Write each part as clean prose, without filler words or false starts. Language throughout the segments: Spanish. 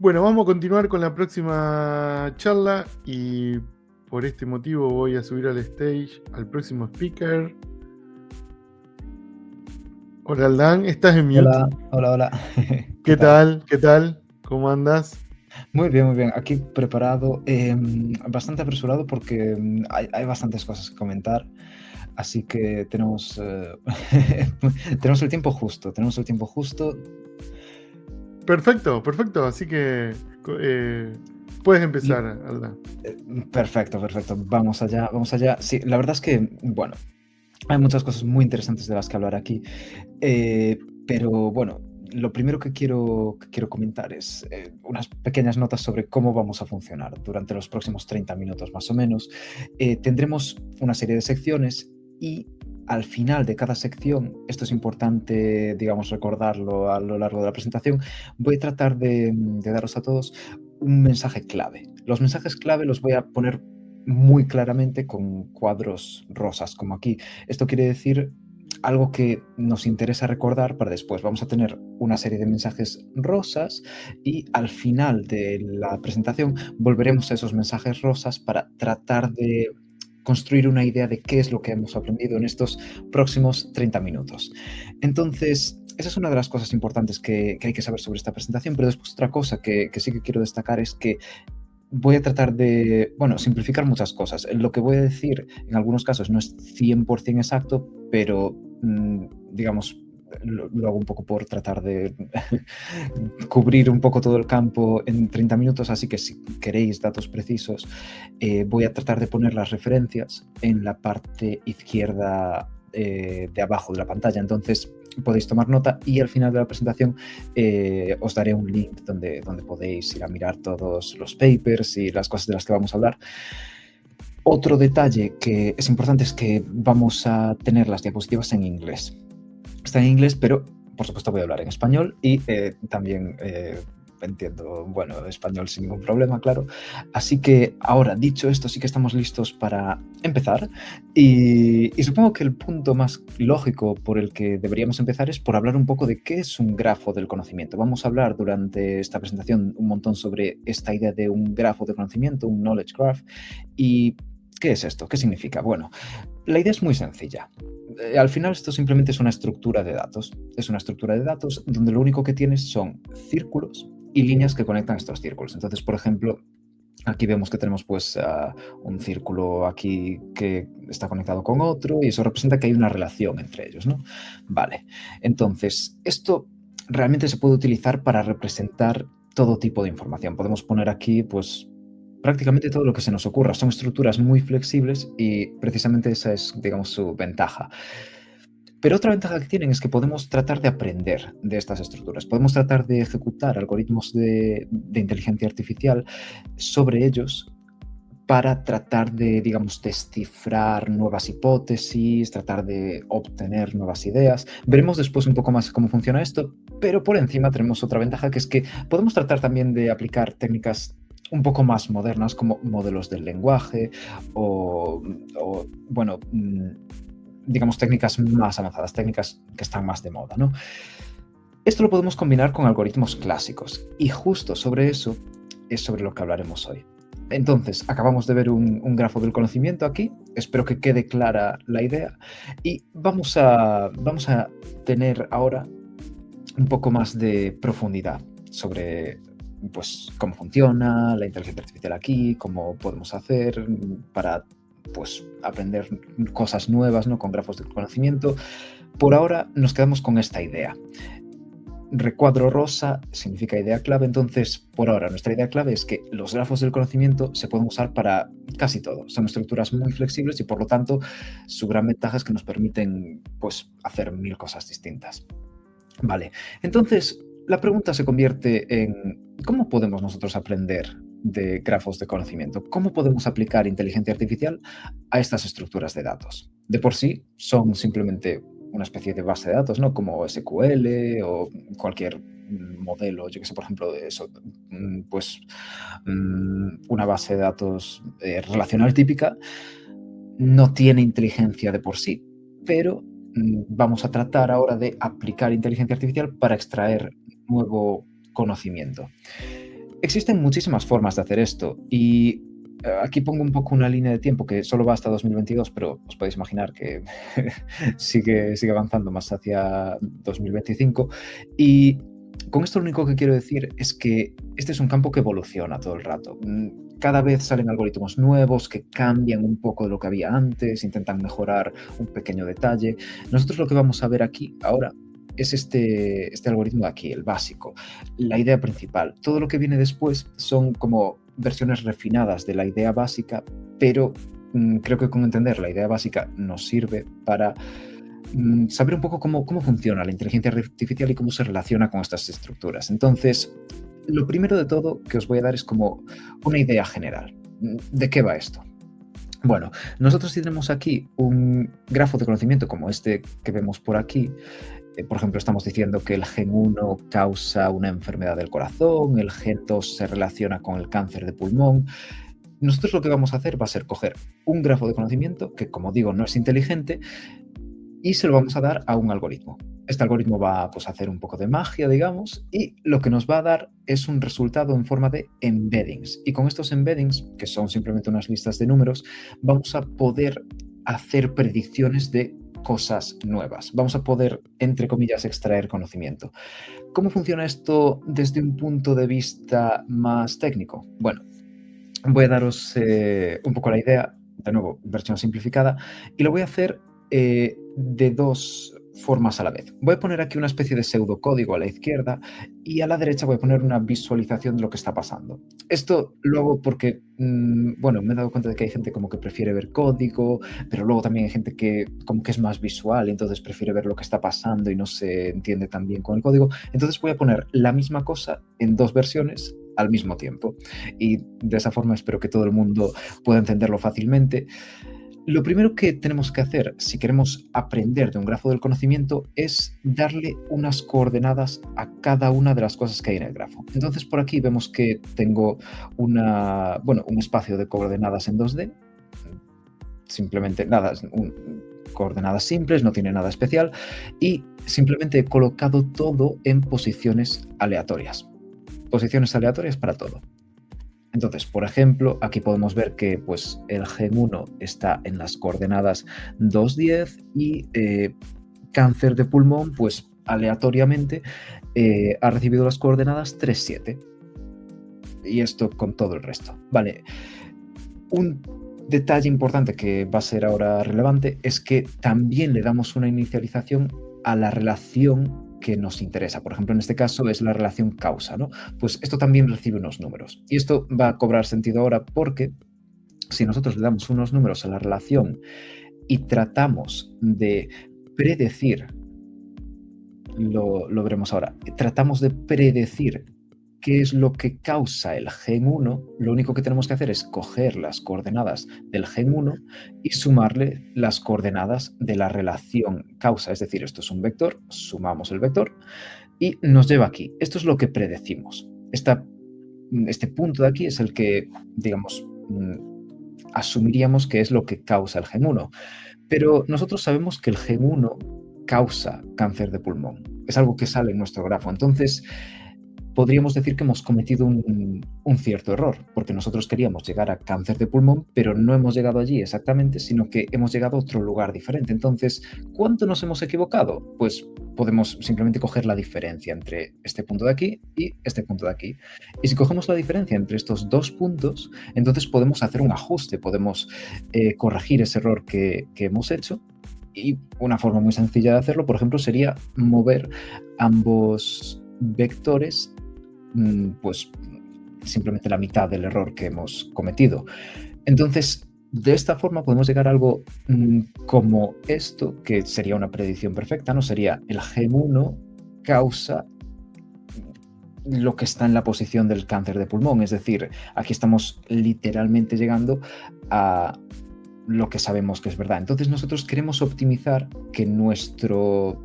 Bueno, vamos a continuar con la próxima charla y por este motivo voy a subir al stage al próximo speaker. Hola Aldán, ¿estás en mute? Hola, hola, hola. ¿Qué ¿Qué tal? tal? ¿Qué tal? ¿Cómo andas? Muy bien, muy bien. Aquí preparado, bastante apresurado porque hay bastantes cosas que comentar, así que tenemos el tiempo justo, tenemos el tiempo justo. Perfecto, perfecto. Así que puedes Y, empezar, Aldán. perfecto, perfecto. Vamos allá, vamos allá. Sí, la verdad es que, bueno, hay muchas cosas muy interesantes de las que hablar aquí, pero bueno, lo primero que quiero comentar es unas pequeñas notas sobre cómo vamos a funcionar durante los próximos 30 minutos más o menos. Tendremos una serie de secciones y al final de cada sección, esto es importante, digamos, recordarlo a lo largo de la presentación, voy a tratar de daros a todos un mensaje clave. Los mensajes clave los voy a poner muy claramente con cuadros rosas, como aquí. Esto quiere decir algo que nos interesa recordar para después. Vamos a tener una serie de mensajes rosas y al final de la presentación volveremos a esos mensajes rosas para tratar de construir una idea de qué es lo que hemos aprendido en estos próximos 30 minutos. Entonces, esa es una de las cosas importantes que hay que saber sobre esta presentación, pero después otra cosa que sí que quiero destacar es que voy a tratar de, bueno, simplificar muchas cosas. Lo que voy a decir en algunos casos no es 100% exacto, pero digamos, lo hago un poco por tratar de cubrir un poco todo el campo en 30 minutos, así que si queréis datos precisos, voy a tratar de poner las referencias en la parte izquierda de abajo de la pantalla. Entonces podéis tomar nota y al final de la presentación os daré un link donde podéis ir a mirar todos los papers y las cosas de las que vamos a hablar. Otro detalle que es importante es que vamos a tener las diapositivas en inglés. Está en inglés, pero por supuesto voy a hablar en español y también entiendo, bueno, español sin ningún problema, claro. Así que ahora, dicho esto, sí que estamos listos para empezar y supongo que el punto más lógico por el que deberíamos empezar es por hablar un poco de qué es un grafo del conocimiento. Vamos a hablar durante esta presentación un montón sobre esta idea de un grafo de conocimiento, un knowledge graph, y ¿qué es esto? ¿Qué significa? Bueno, la idea es muy sencilla. Al final esto simplemente es una estructura de datos. Es una estructura de datos donde lo único que tienes son círculos y líneas que conectan estos círculos. Entonces, por ejemplo, aquí vemos que tenemos pues un círculo aquí que está conectado con otro y eso representa que hay una relación entre ellos, ¿no? Vale. Entonces, esto realmente se puede utilizar para representar todo tipo de información. Podemos poner aquí pues prácticamente todo lo que se nos ocurra. Son estructuras muy flexibles y precisamente esa es, digamos, su ventaja. Pero otra ventaja que tienen es que podemos tratar de aprender de estas estructuras. Podemos tratar de ejecutar algoritmos de inteligencia artificial sobre ellos para tratar de, digamos, descifrar nuevas hipótesis, tratar de obtener nuevas ideas. Veremos después un poco más cómo funciona esto, pero por encima tenemos otra ventaja que es que podemos tratar también de aplicar técnicas un poco más modernas como modelos del lenguaje o bueno, digamos, técnicas más avanzadas, técnicas que están más de moda, ¿no? Esto lo podemos combinar con algoritmos clásicos y justo sobre eso es sobre lo que hablaremos hoy. Entonces, acabamos de ver un grafo del conocimiento aquí, espero que quede clara la idea y vamos a tener ahora un poco más de profundidad sobre pues, cómo funciona la inteligencia artificial aquí, cómo podemos hacer para pues, aprender cosas nuevas, ¿no? Con grafos del conocimiento. Por ahora nos quedamos con esta idea. Recuadro rosa significa idea clave, entonces por ahora nuestra idea clave es que los grafos del conocimiento se pueden usar para casi todo. Son estructuras muy flexibles y por lo tanto su gran ventaja es que nos permiten pues, hacer mil cosas distintas. Vale, entonces la pregunta se convierte en ¿cómo podemos nosotros aprender de grafos de conocimiento? ¿Cómo podemos aplicar inteligencia artificial a estas estructuras de datos? De por sí son simplemente una especie de base de datos, ¿no? Como SQL o cualquier modelo, yo que sé, por ejemplo, de eso, pues una base de datos relacional típica no tiene inteligencia de por sí, pero vamos a tratar ahora de aplicar inteligencia artificial para extraer nuevo conocimiento. Existen muchísimas formas de hacer esto y aquí pongo un poco una línea de tiempo que solo va hasta 2022, pero os podéis imaginar que sigue avanzando más hacia 2025. Y con esto lo único que quiero decir es que este es un campo que evoluciona todo el rato. Cada vez salen algoritmos nuevos que cambian un poco de lo que había antes, intentan mejorar un pequeño detalle. Nosotros lo que vamos a ver aquí ahora es este algoritmo de aquí, el básico, la idea principal. Todo lo que viene después son como versiones refinadas de la idea básica, pero creo que con entender la idea básica nos sirve para saber un poco cómo funciona la inteligencia artificial y cómo se relaciona con estas estructuras. Entonces, lo primero de todo que os voy a dar es como una idea general. ¿De qué va esto? Bueno, nosotros si tenemos aquí un grafo de conocimiento como este que vemos por aquí. Por ejemplo, estamos diciendo que el gen 1 causa una enfermedad del corazón, el gen 2 se relaciona con el cáncer de pulmón. Nosotros lo que vamos a hacer va a ser coger un grafo de conocimiento que, como digo, no es inteligente y se lo vamos a dar a un algoritmo. Este algoritmo va pues, a hacer un poco de magia, digamos, y lo que nos va a dar es un resultado en forma de embeddings. Y con estos embeddings, que son simplemente unas listas de números, vamos a poder hacer predicciones de cosas nuevas. Vamos a poder, entre comillas, extraer conocimiento. ¿Cómo funciona esto desde un punto de vista más técnico? Bueno, voy a daros un poco la idea, de nuevo, versión simplificada, y lo voy a hacer de dos formas a la vez. Voy a poner aquí una especie de pseudocódigo a la izquierda y a la derecha voy a poner una visualización de lo que está pasando. Esto lo hago porque, bueno, me he dado cuenta de que hay gente como que prefiere ver código, pero luego también hay gente que como que es más visual y entonces prefiere ver lo que está pasando y no se entiende tan bien con el código. Entonces voy a poner la misma cosa en dos versiones al mismo tiempo y de esa forma espero que todo el mundo pueda entenderlo fácilmente. Lo primero que tenemos que hacer si queremos aprender de un grafo del conocimiento es darle unas coordenadas a cada una de las cosas que hay en el grafo. Entonces por aquí vemos que tengo un espacio de coordenadas en 2D, simplemente nada, coordenadas simples, no tiene nada especial y simplemente he colocado todo en posiciones aleatorias. Posiciones aleatorias para todo. Entonces, por ejemplo, aquí podemos ver que pues, el gen 1 está en las coordenadas 2,10 y cáncer de pulmón, pues aleatoriamente ha recibido las coordenadas 3,7. Y esto con todo el resto. Vale, un detalle importante que va a ser ahora relevante es que también le damos una inicialización a la relación que nos interesa. Por ejemplo, en este caso es la relación causa, ¿no? Pues esto también recibe unos números. Y esto va a cobrar sentido ahora porque si nosotros le damos unos números a la relación y tratamos de predecir, lo veremos ahora, tratamos de predecir qué es lo que causa el gen 1, lo único que tenemos que hacer es coger las coordenadas del gen 1 y sumarle las coordenadas de la relación causa. Es decir, esto es un vector, sumamos el vector y nos lleva aquí. Esto es lo que predecimos. Este punto de aquí es el que, digamos, asumiríamos que es lo que causa el gen 1. Pero nosotros sabemos que el gen 1 causa cáncer de pulmón. Es algo que sale en nuestro grafo. Entonces, podríamos decir que hemos cometido un cierto error, porque nosotros queríamos llegar a cáncer de pulmón, pero no hemos llegado allí exactamente, sino que hemos llegado a otro lugar diferente. Entonces, ¿cuánto nos hemos equivocado? Pues podemos simplemente coger la diferencia entre este punto de aquí y este punto de aquí. Y si cogemos la diferencia entre estos dos puntos, entonces podemos hacer un ajuste, podemos corregir ese error que hemos hecho. Y una forma muy sencilla de hacerlo, por ejemplo, sería mover ambos vectores pues simplemente la mitad del error que hemos cometido. Entonces, de esta forma podemos llegar a algo como esto, que sería una predicción perfecta, ¿no? Sería el gen 1 causa lo que está en la posición del cáncer de pulmón. Es decir, aquí estamos literalmente llegando a lo que sabemos que es verdad. Entonces nosotros queremos optimizar que nuestros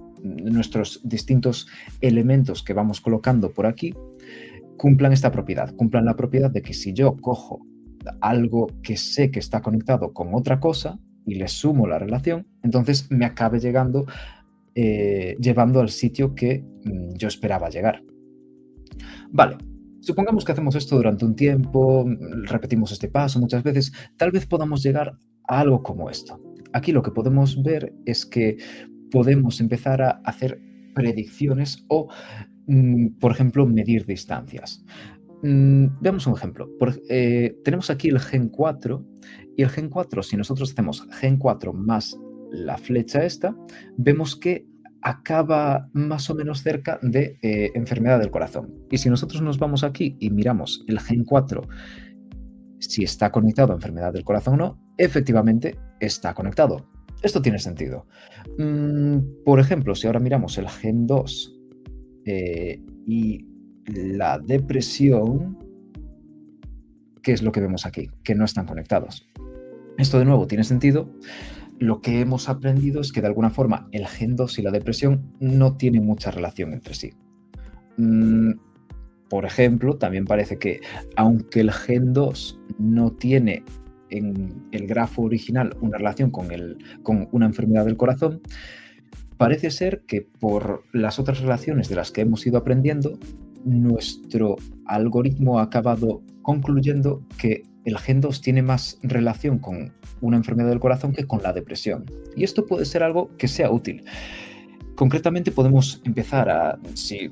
distintos elementos que vamos colocando por aquí cumplan esta propiedad, cumplan la propiedad de que si yo cojo algo que sé que está conectado con otra cosa y le sumo la relación, entonces me acabe llevando al sitio que yo esperaba llegar. Vale, Supongamos que hacemos esto durante un tiempo, repetimos este paso muchas veces, tal vez podamos llegar a algo como esto. Aquí lo que podemos ver es que podemos empezar a hacer predicciones o, por ejemplo, medir distancias. Veamos un ejemplo. Tenemos aquí el gen 4 y el gen 4, si nosotros hacemos gen 4 más la flecha esta, vemos que acaba más o menos cerca de enfermedad del corazón. Y si nosotros nos vamos aquí y miramos el gen 4, si está conectado a enfermedad del corazón o no, efectivamente está conectado. Esto tiene sentido. Por ejemplo, si ahora miramos el gen 2 y la depresión, ¿qué es lo que vemos aquí? Que no están conectados. Esto de nuevo tiene sentido. Lo que hemos aprendido es que de alguna forma el gen 2 y la depresión no tienen mucha relación entre sí. Por ejemplo, también parece que aunque el gen 2 no tiene en el grafo original una relación con una enfermedad del corazón, parece ser que por las otras relaciones de las que hemos ido aprendiendo, nuestro algoritmo ha acabado concluyendo que el gen 2 tiene más relación con una enfermedad del corazón que con la depresión. Y esto puede ser algo que sea útil. Concretamente podemos empezar si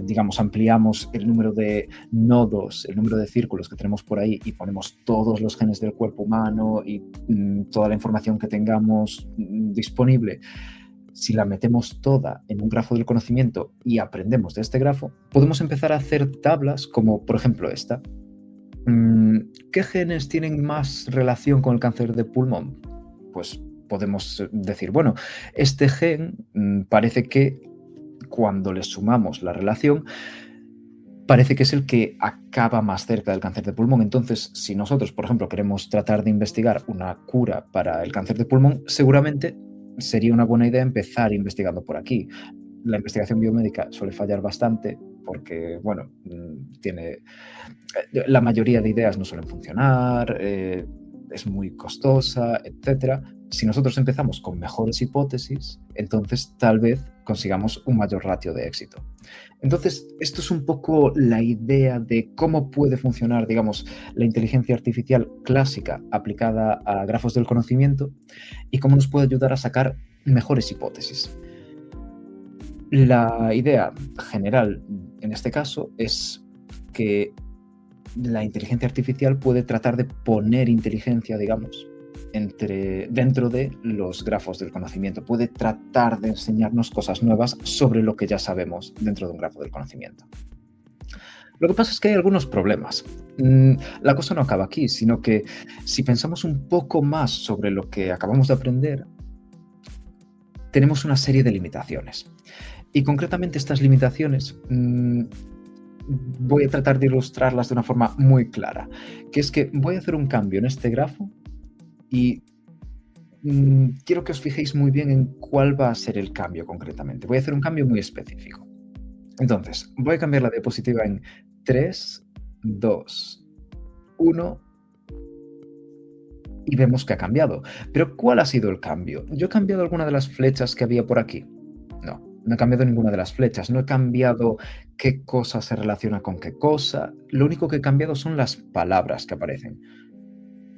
digamos, ampliamos el número de nodos, el número de círculos que tenemos por ahí y ponemos todos los genes del cuerpo humano y toda la información que tengamos disponible, si la metemos toda en un grafo del conocimiento y aprendemos de este grafo, podemos empezar a hacer tablas como, por ejemplo, esta. ¿Qué genes tienen más relación con el cáncer de pulmón? Pues podemos decir, bueno, este gen parece que cuando le sumamos la relación, parece que es el que acaba más cerca del cáncer de pulmón. Entonces, si nosotros, por ejemplo, queremos tratar de investigar una cura para el cáncer de pulmón, seguramente sería una buena idea empezar investigando por aquí. La investigación biomédica suele fallar bastante porque, bueno, la mayoría de ideas no suelen funcionar, es muy costosa, etc. Si nosotros empezamos con mejores hipótesis, entonces tal vez consigamos un mayor ratio de éxito. Entonces, esto es un poco la idea de cómo puede funcionar, digamos, la inteligencia artificial clásica aplicada a grafos del conocimiento y cómo nos puede ayudar a sacar mejores hipótesis. La idea general en este caso es que la inteligencia artificial puede tratar de poner inteligencia, digamos, dentro de los grafos del conocimiento. Puede tratar de enseñarnos cosas nuevas sobre lo que ya sabemos dentro de un grafo del conocimiento. Lo que pasa es que hay algunos problemas. La cosa no acaba aquí, sino que si pensamos un poco más sobre lo que acabamos de aprender, tenemos una serie de limitaciones. Y concretamente estas limitaciones voy a tratar de ilustrarlas de una forma muy clara, que es que voy a hacer un cambio en este grafo y quiero que os fijéis muy bien en cuál va a ser el cambio concretamente. Voy a hacer un cambio muy específico. Entonces, voy a cambiar la diapositiva en 3, 2, 1 y vemos que ha cambiado. Pero ¿cuál ha sido el cambio? ¿Yo he cambiado alguna de las flechas que había por aquí? No he cambiado ninguna de las flechas, no he cambiado qué cosa se relaciona con qué cosa. Lo único que he cambiado son las palabras que aparecen.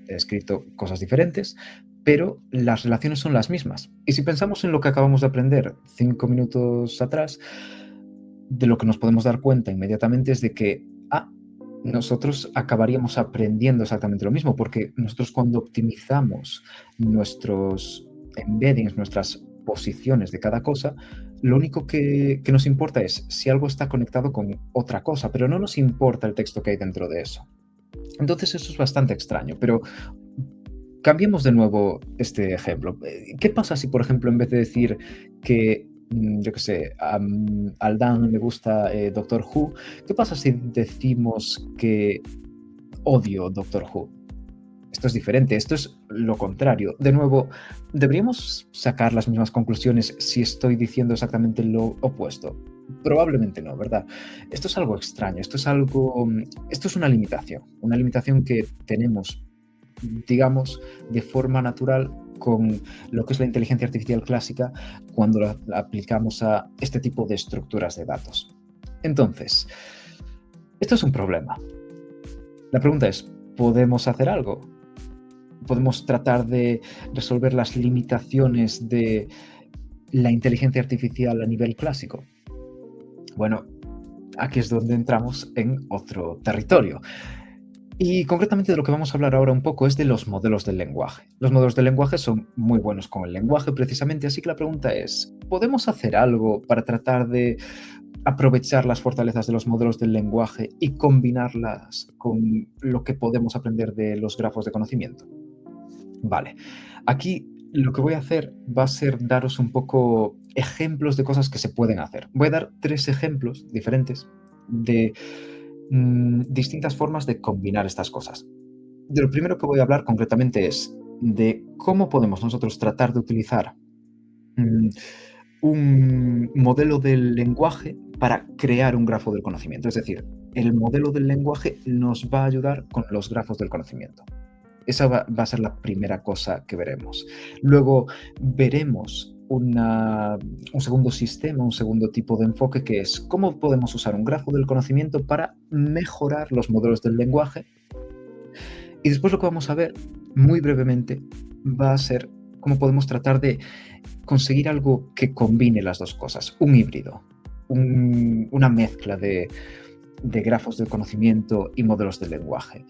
He escrito cosas diferentes, pero las relaciones son las mismas. Y si pensamos en lo que acabamos de aprender 5 minutos atrás, de lo que nos podemos dar cuenta inmediatamente es de que nosotros acabaríamos aprendiendo exactamente lo mismo, porque nosotros cuando optimizamos nuestros embeddings, nuestras posiciones de cada cosa, lo único que nos importa es si algo está conectado con otra cosa, pero no nos importa el texto que hay dentro de eso. Entonces eso es bastante extraño, pero cambiemos de nuevo este ejemplo. ¿Qué pasa si, por ejemplo, en vez de decir que, yo qué sé, al Dan le gusta Doctor Who, qué pasa si decimos que odio Doctor Who? Esto es diferente, esto es lo contrario. De nuevo, ¿deberíamos sacar las mismas conclusiones si estoy diciendo exactamente lo opuesto? Probablemente no, ¿verdad? Esto es algo extraño, esto es una limitación que tenemos, digamos, de forma natural con lo que es la inteligencia artificial clásica cuando la aplicamos a este tipo de estructuras de datos. Entonces, Esto es un problema. La pregunta es, ¿podemos hacer algo? ¿Podemos tratar de resolver las limitaciones de la inteligencia artificial a nivel clásico? Bueno, aquí es donde entramos en otro territorio. Y concretamente de lo que vamos a hablar ahora un poco es de los modelos del lenguaje. Los modelos del lenguaje son muy buenos con el lenguaje precisamente, así que la pregunta es, ¿podemos hacer algo para tratar de aprovechar las fortalezas de los modelos del lenguaje y combinarlas con lo que podemos aprender de los grafos de conocimiento? Vale, aquí lo que voy a hacer va a ser daros un poco ejemplos de cosas que se pueden hacer. Voy a dar 3 ejemplos diferentes de distintas formas de combinar estas cosas. De lo primero que voy a hablar concretamente es de cómo podemos nosotros tratar de utilizar mm, un modelo del lenguaje para crear un grafo del conocimiento. Es decir, el modelo del lenguaje nos va a ayudar con los grafos del conocimiento. Esa va a ser la primera cosa que veremos. Luego veremos un segundo sistema, un segundo tipo de enfoque que es cómo podemos usar un grafo del conocimiento para mejorar los modelos del lenguaje. Y después lo que vamos a ver muy brevemente va a ser cómo podemos tratar de conseguir algo que combine las dos cosas, un híbrido, una mezcla de grafos del conocimiento y modelos del lenguaje.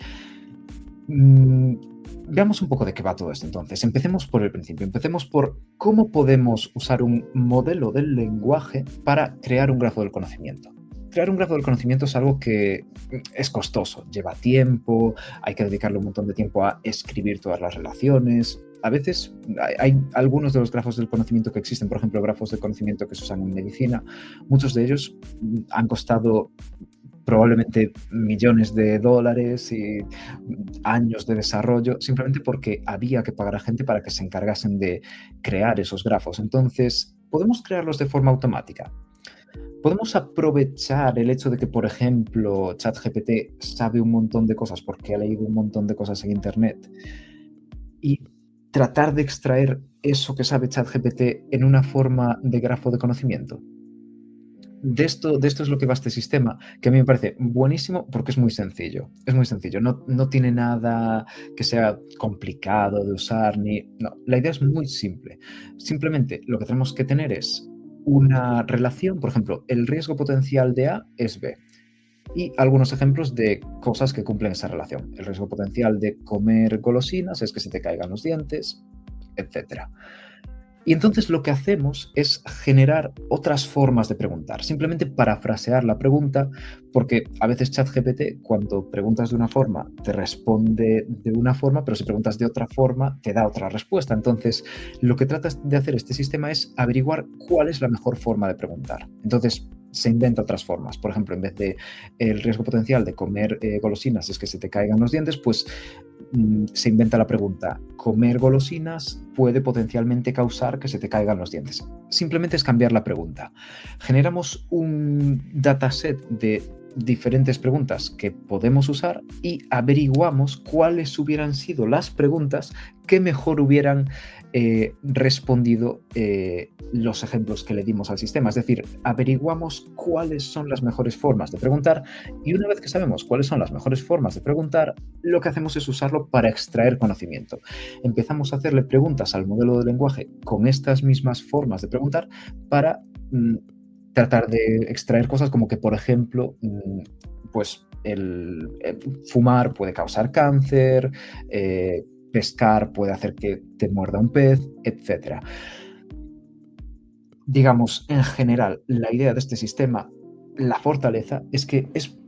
Veamos un poco de qué va todo esto entonces. Empecemos por el principio. Empecemos por cómo podemos usar un modelo del lenguaje para crear un grafo del conocimiento. Crear un grafo del conocimiento es algo que es costoso, lleva tiempo, hay que dedicarle un montón de tiempo a escribir todas las relaciones. A veces hay algunos de los grafos del conocimiento que existen, por ejemplo, grafos de conocimiento que se usan en medicina, muchos de ellos han costado probablemente millones de dólares y años de desarrollo, simplemente porque había que pagar a gente para que se encargasen de crear esos grafos. Entonces, ¿podemos crearlos de forma automática? ¿Podemos aprovechar el hecho de que, por ejemplo, ChatGPT sabe un montón de cosas porque ha leído un montón de cosas en Internet y tratar de extraer eso que sabe ChatGPT en una forma de grafo de conocimiento? De esto es lo que va este sistema, que a mí me parece buenísimo porque es muy sencillo. Es muy sencillo, no tiene nada que sea complicado de usar, no, la idea es muy simple. Simplemente lo que tenemos que tener es una relación, por ejemplo, el riesgo potencial de A es B. Y algunos ejemplos de cosas que cumplen esa relación. El riesgo potencial de comer golosinas es que se te caigan los dientes, etcétera. Y entonces lo que hacemos es generar otras formas de preguntar, simplemente parafrasear la pregunta, porque a veces ChatGPT, cuando preguntas de una forma, te responde de una forma, pero si preguntas de otra forma, te da otra respuesta. Entonces, lo que trata de hacer este sistema es averiguar cuál es la mejor forma de preguntar. Entonces, se inventa otras formas. Por ejemplo, en vez de el riesgo potencial de comer golosinas es que se te caigan los dientes, pues se inventa la pregunta, ¿comer golosinas puede potencialmente causar que se te caigan los dientes? Simplemente es cambiar la pregunta. Generamos un dataset de diferentes preguntas que podemos usar y averiguamos cuáles hubieran sido las preguntas que mejor hubieran respondido los ejemplos que le dimos al sistema. Es decir, averiguamos cuáles son las mejores formas de preguntar y una vez que sabemos cuáles son las mejores formas de preguntar, lo que hacemos es usarlo para extraer conocimiento. Empezamos a hacerle preguntas al modelo de lenguaje con estas mismas formas de preguntar para tratar de extraer cosas como que, por ejemplo, pues el fumar puede causar cáncer, pescar puede hacer que te muerda un pez, etc. Digamos, en general, la idea de este sistema, la fortaleza, es que es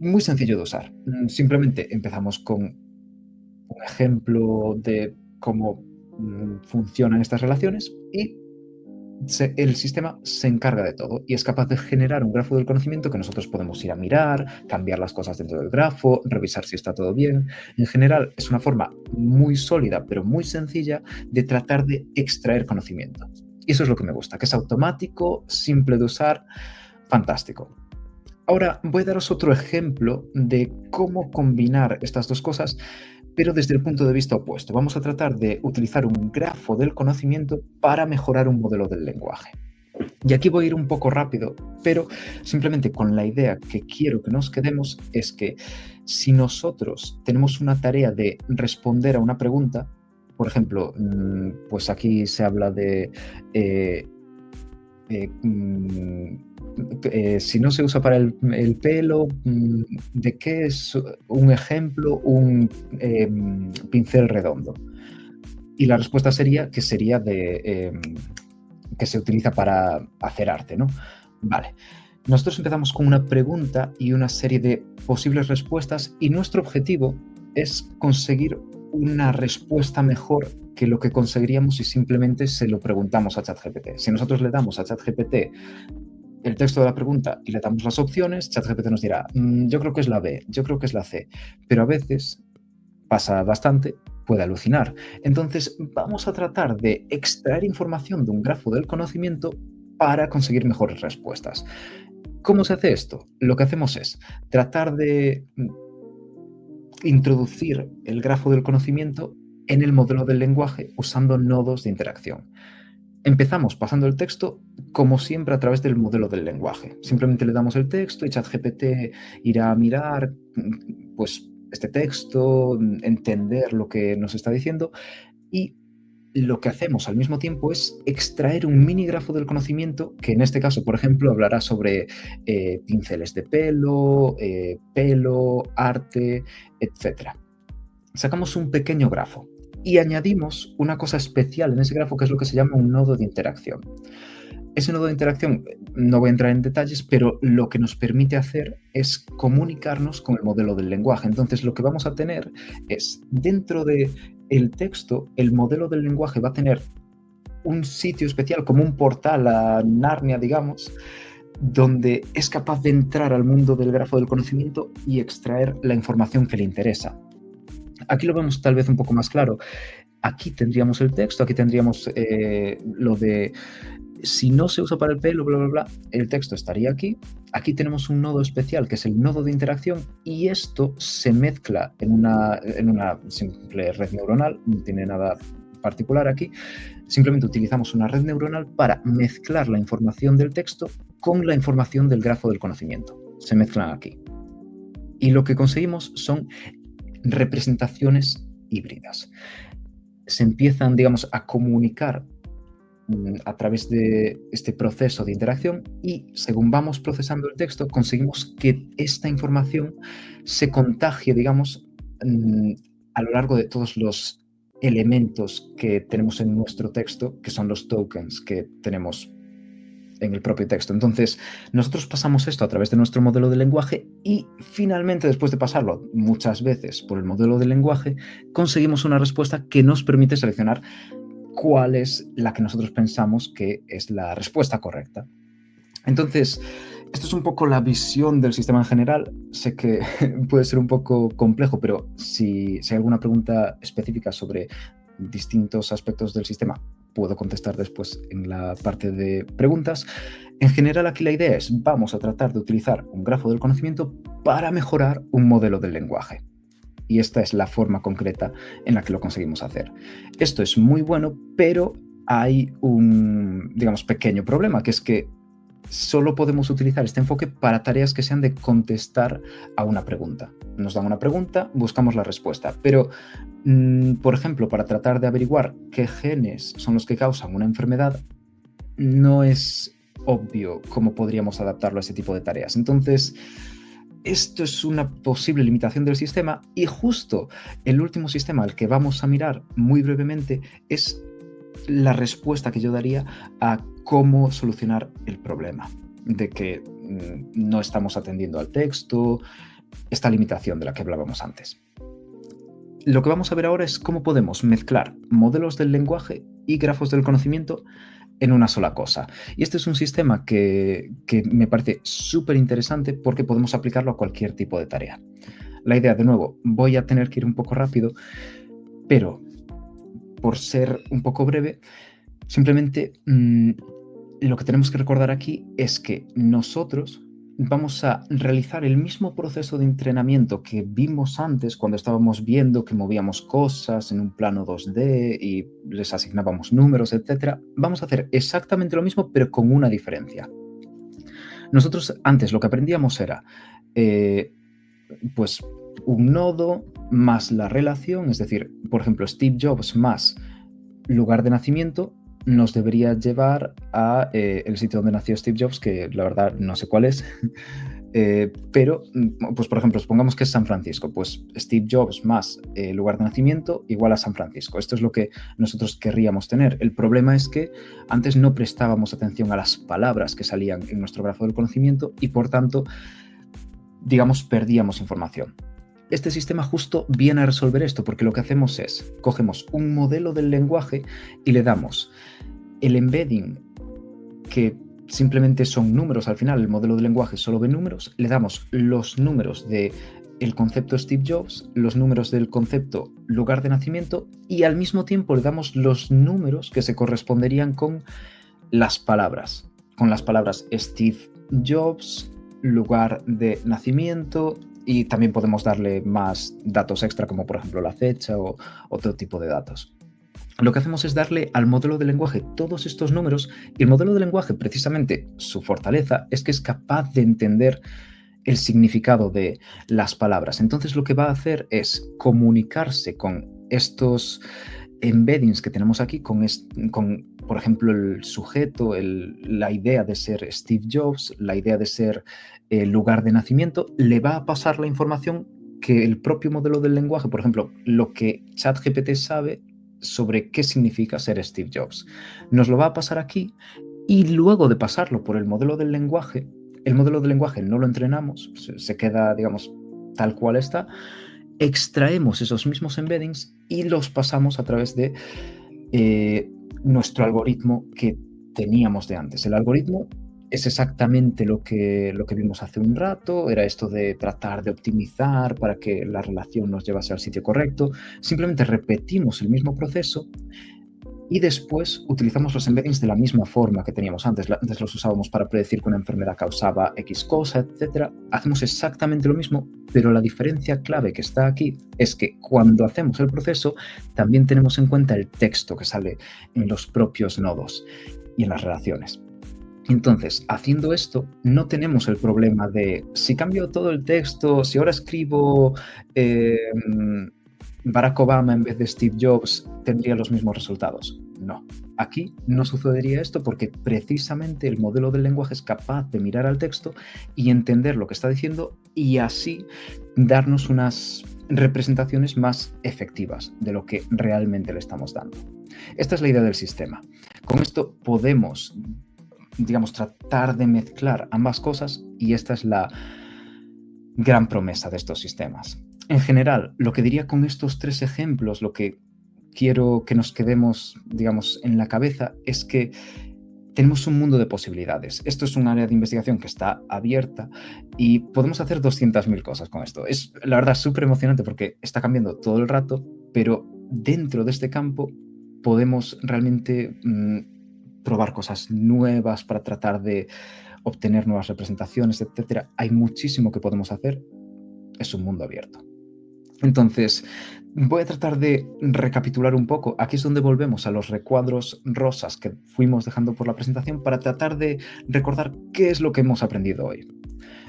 muy sencillo de usar. Simplemente empezamos con un ejemplo de cómo funcionan estas relaciones y el sistema se encarga de todo y es capaz de generar un grafo del conocimiento que nosotros podemos ir a mirar, cambiar las cosas dentro del grafo, revisar si está todo bien. En general, es una forma muy sólida, pero muy sencilla de tratar de extraer conocimiento. Y eso es lo que me gusta, que es automático, simple de usar, fantástico. Ahora voy a daros otro ejemplo de cómo combinar estas dos cosas, pero desde el punto de vista opuesto. Vamos a tratar de utilizar un grafo del conocimiento para mejorar un modelo del lenguaje. Y aquí voy a ir un poco rápido, pero simplemente con la idea que quiero que nos quedemos es que si nosotros tenemos una tarea de responder a una pregunta, por ejemplo, pues aquí se habla de eh, eh, mm, si no se usa para el pelo, ¿de qué es un ejemplo pincel redondo? Y la respuesta sería que sería que se utiliza para hacer arte, ¿no? Vale. Nosotros empezamos con una pregunta y una serie de posibles respuestas y nuestro objetivo es conseguir una respuesta mejor que lo que conseguiríamos si simplemente se lo preguntamos a ChatGPT. Si nosotros le damos a ChatGPT el texto de la pregunta y le damos las opciones, ChatGPT nos dirá, yo creo que es la B, yo creo que es la C, pero a veces pasa bastante, puede alucinar. Entonces vamos a tratar de extraer información de un grafo del conocimiento para conseguir mejores respuestas. ¿Cómo se hace esto? Lo que hacemos es tratar de introducir el grafo del conocimiento en el modelo del lenguaje usando nodos de interacción. Empezamos pasando el texto, como siempre, a través del modelo del lenguaje. Simplemente le damos el texto y ChatGPT irá a mirar pues, este texto, entender lo que nos está diciendo, y lo que hacemos al mismo tiempo es extraer un mini grafo del conocimiento que en este caso, por ejemplo, hablará sobre pinceles de pelo, arte, etc. Sacamos un pequeño grafo y añadimos una cosa especial en ese grafo que es lo que se llama un nodo de interacción. Ese nodo de interacción, no voy a entrar en detalles, pero lo que nos permite hacer es comunicarnos con el modelo del lenguaje. Entonces, lo que vamos a tener es, dentro del texto, el modelo del lenguaje va a tener un sitio especial, como un portal a Narnia, digamos, donde es capaz de entrar al mundo del grafo del conocimiento y extraer la información que le interesa. Aquí lo vemos tal vez un poco más claro. Aquí tendríamos el texto, aquí tendríamos lo de si no se usa para el pelo, bla, bla, bla, el texto estaría aquí. Aquí tenemos un nodo especial que es el nodo de interacción y esto se mezcla en una simple red neuronal, no tiene nada particular aquí. Simplemente utilizamos una red neuronal para mezclar la información del texto con la información del grafo del conocimiento. Se mezclan aquí. Y lo que conseguimos son representaciones híbridas. Se empiezan, digamos, a comunicar a través de este proceso de interacción y según vamos procesando el texto conseguimos que esta información se contagie, digamos, a lo largo de todos los elementos que tenemos en nuestro texto, que son los tokens que tenemos en el propio texto. Entonces, nosotros pasamos esto a través de nuestro modelo de lenguaje y finalmente, después de pasarlo muchas veces por el modelo de lenguaje, conseguimos una respuesta que nos permite seleccionar cuál es la que nosotros pensamos que es la respuesta correcta. Entonces, esto es un poco la visión del sistema en general. Sé que puede ser un poco complejo, pero si hay alguna pregunta específica sobre distintos aspectos del sistema, puedo contestar después en la parte de preguntas. En general, aquí la idea es, vamos a tratar de utilizar un grafo del conocimiento para mejorar un modelo del lenguaje. Y esta es la forma concreta en la que lo conseguimos hacer. Esto es muy bueno, pero hay un, digamos, pequeño problema, que es que solo podemos utilizar este enfoque para tareas que sean de contestar a una pregunta. Nos dan una pregunta, buscamos la respuesta, pero, por ejemplo, para tratar de averiguar qué genes son los que causan una enfermedad, no es obvio cómo podríamos adaptarlo a ese tipo de tareas. Entonces, esto es una posible limitación del sistema y justo el último sistema al que vamos a mirar muy brevemente es la respuesta que yo daría a cómo solucionar el problema de que no estamos atendiendo al texto, esta limitación de la que hablábamos antes. Lo que vamos a ver ahora es cómo podemos mezclar modelos del lenguaje y grafos del conocimiento en una sola cosa. Y este es un sistema que me parece súper interesante porque podemos aplicarlo a cualquier tipo de tarea. La idea, de nuevo, voy a tener que ir un poco rápido, pero por ser un poco breve, simplemente lo que tenemos que recordar aquí es que nosotros vamos a realizar el mismo proceso de entrenamiento que vimos antes cuando estábamos viendo que movíamos cosas en un plano 2D y les asignábamos números, etcétera. Vamos a hacer exactamente lo mismo, pero con una diferencia. Nosotros antes lo que aprendíamos era, pues, un nodo más la relación, es decir, por ejemplo, Steve Jobs más lugar de nacimiento nos debería llevar a el sitio donde nació Steve Jobs, que la verdad no sé cuál es, pero, pues por ejemplo, supongamos que es San Francisco, pues Steve Jobs más lugar de nacimiento igual a San Francisco. Esto es lo que nosotros querríamos tener. El problema es que antes no prestábamos atención a las palabras que salían en nuestro grafo del conocimiento y por tanto, digamos, perdíamos información. Este sistema justo viene a resolver esto porque lo que hacemos es, cogemos un modelo del lenguaje y le damos el embedding, que simplemente son números al final, el modelo del lenguaje solo ve números, le damos los números del concepto Steve Jobs, los números del concepto lugar de nacimiento y al mismo tiempo le damos los números que se corresponderían con las palabras Steve Jobs, lugar de nacimiento, y también podemos darle más datos extra como por ejemplo la fecha o otro tipo de datos. Lo que hacemos es darle al modelo de lenguaje todos estos números y el modelo de lenguaje, precisamente su fortaleza, es que es capaz de entender el significado de las palabras. Entonces lo que va a hacer es comunicarse con estos embeddings que tenemos aquí, con por ejemplo, el sujeto, la idea de ser Steve Jobs, la idea de ser el lugar de nacimiento, le va a pasar la información que el propio modelo del lenguaje, por ejemplo, lo que ChatGPT sabe sobre qué significa ser Steve Jobs. Nos lo va a pasar aquí y luego de pasarlo por el modelo del lenguaje no lo entrenamos, se queda, digamos, tal cual está, extraemos esos mismos embeddings y los pasamos a través de nuestro algoritmo que teníamos de antes. El algoritmo es exactamente lo que vimos hace un rato, era esto de tratar de optimizar para que la relación nos llevase al sitio correcto. Simplemente repetimos el mismo proceso y después utilizamos los embeddings de la misma forma que teníamos antes. Antes los usábamos para predecir que una enfermedad causaba X cosa, etc. Hacemos exactamente lo mismo, pero la diferencia clave que está aquí es que cuando hacemos el proceso también tenemos en cuenta el texto que sale en los propios nodos y en las relaciones. Entonces, haciendo esto, no tenemos el problema de si cambio todo el texto, si ahora escribo Barack Obama en vez de Steve Jobs, tendría los mismos resultados. No. Aquí no sucedería esto porque precisamente el modelo del lenguaje es capaz de mirar al texto y entender lo que está diciendo y así darnos unas representaciones más efectivas de lo que realmente le estamos dando. Esta es la idea del sistema. Con esto podemos, digamos, tratar de mezclar ambas cosas y esta es la gran promesa de estos sistemas. En general, lo que diría con estos 3 ejemplos, lo que quiero que nos quedemos, digamos, en la cabeza es que tenemos un mundo de posibilidades. Esto es un área de investigación que está abierta y podemos hacer 200.000 cosas con esto. Es, la verdad, súper emocionante porque está cambiando todo el rato, pero dentro de este campo podemos realmente probar cosas nuevas para tratar de obtener nuevas representaciones, etc. Hay muchísimo que podemos hacer. Es un mundo abierto. Entonces, voy a tratar de recapitular un poco. Aquí es donde volvemos a los recuadros rosas que fuimos dejando por la presentación para tratar de recordar qué es lo que hemos aprendido hoy.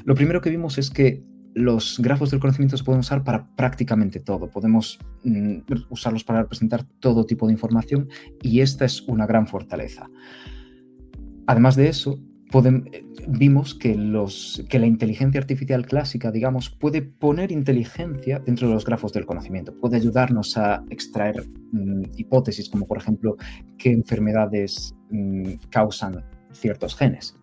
Lo primero que vimos es que los grafos del conocimiento se pueden usar para prácticamente todo. Podemos usarlos para representar todo tipo de información y esta es una gran fortaleza. Además de eso, vimos que la inteligencia artificial clásica, digamos, puede poner inteligencia dentro de los grafos del conocimiento, puede ayudarnos a extraer hipótesis como, por ejemplo, qué enfermedades causan ciertos genes.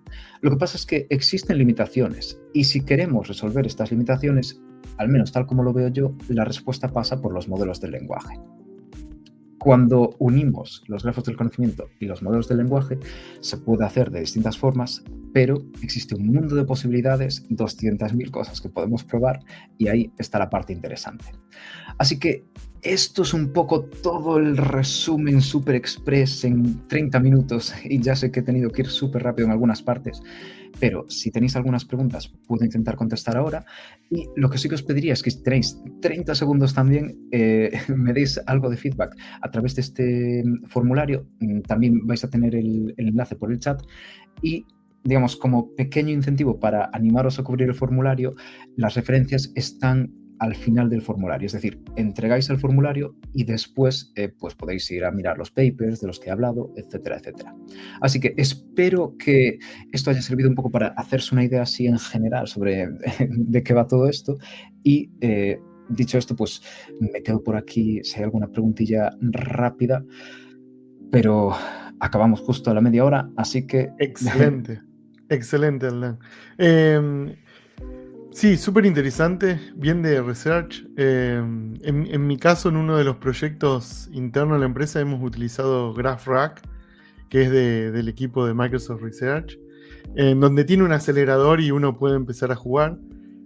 Lo que pasa es que existen limitaciones y si queremos resolver estas limitaciones, al menos tal como lo veo yo, la respuesta pasa por los modelos del lenguaje. Cuando unimos los grafos del conocimiento y los modelos del lenguaje, se puede hacer de distintas formas pero existe un mundo de posibilidades, 200.000 cosas que podemos probar y ahí está la parte interesante. Así que esto es un poco todo el resumen super express en 30 minutos y ya sé que he tenido que ir súper rápido en algunas partes, pero si tenéis algunas preguntas puedo intentar contestar ahora y lo que sí que os pediría es que si tenéis 30 segundos también me deis algo de feedback a través de este formulario. También vais a tener el enlace por el chat y digamos, como pequeño incentivo para animaros a cubrir el formulario, las referencias están al final del formulario. Es decir, entregáis el formulario y después pues podéis ir a mirar los papers de los que he hablado, etcétera, etcétera. Así que espero que esto haya servido un poco para hacerse una idea así en general sobre de qué va todo esto. Y dicho esto, pues me quedo por aquí si hay alguna preguntilla rápida, pero acabamos justo a la media hora, así que Excelente, excelente, Aldán. Em, sí, súper interesante, bien de research. En mi caso, en uno de los proyectos internos de la empresa, hemos utilizado GraphRack, que es del equipo de Microsoft Research, en donde tiene un acelerador y uno puede empezar a jugar.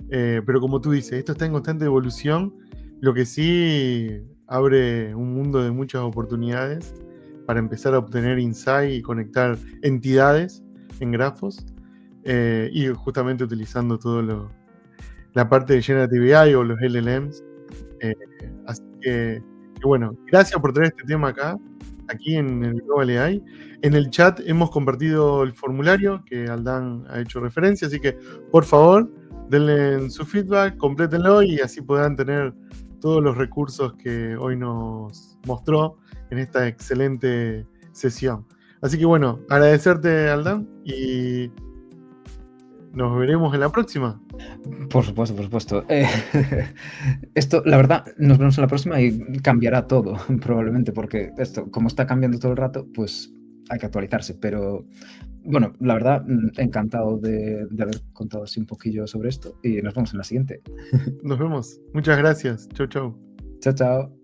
Pero como tú dices, esto está en constante evolución, lo que sí abre un mundo de muchas oportunidades para empezar a obtener insight y conectar entidades en grafos, y justamente utilizando la parte de Generative AI o los LLMs. Eh, Así que bueno, gracias por traer este tema aquí en el Global AI. En el chat hemos compartido el formulario que Aldán ha hecho referencia, así que por favor denle su feedback, complétenlo y así podrán tener todos los recursos que hoy nos mostró en esta excelente sesión. Así que bueno, agradecerte, Aldán, y nos veremos en la próxima. por supuesto, por supuesto. Esto, la verdad, nos vemos en la próxima y cambiará todo, probablemente, porque esto, como está cambiando todo el rato, pues hay que actualizarse. Pero bueno, la verdad, encantado de haber contado así un poquillo sobre esto y nos vemos en la siguiente. Nos vemos. Muchas gracias. Chau, chau. Chao, chao.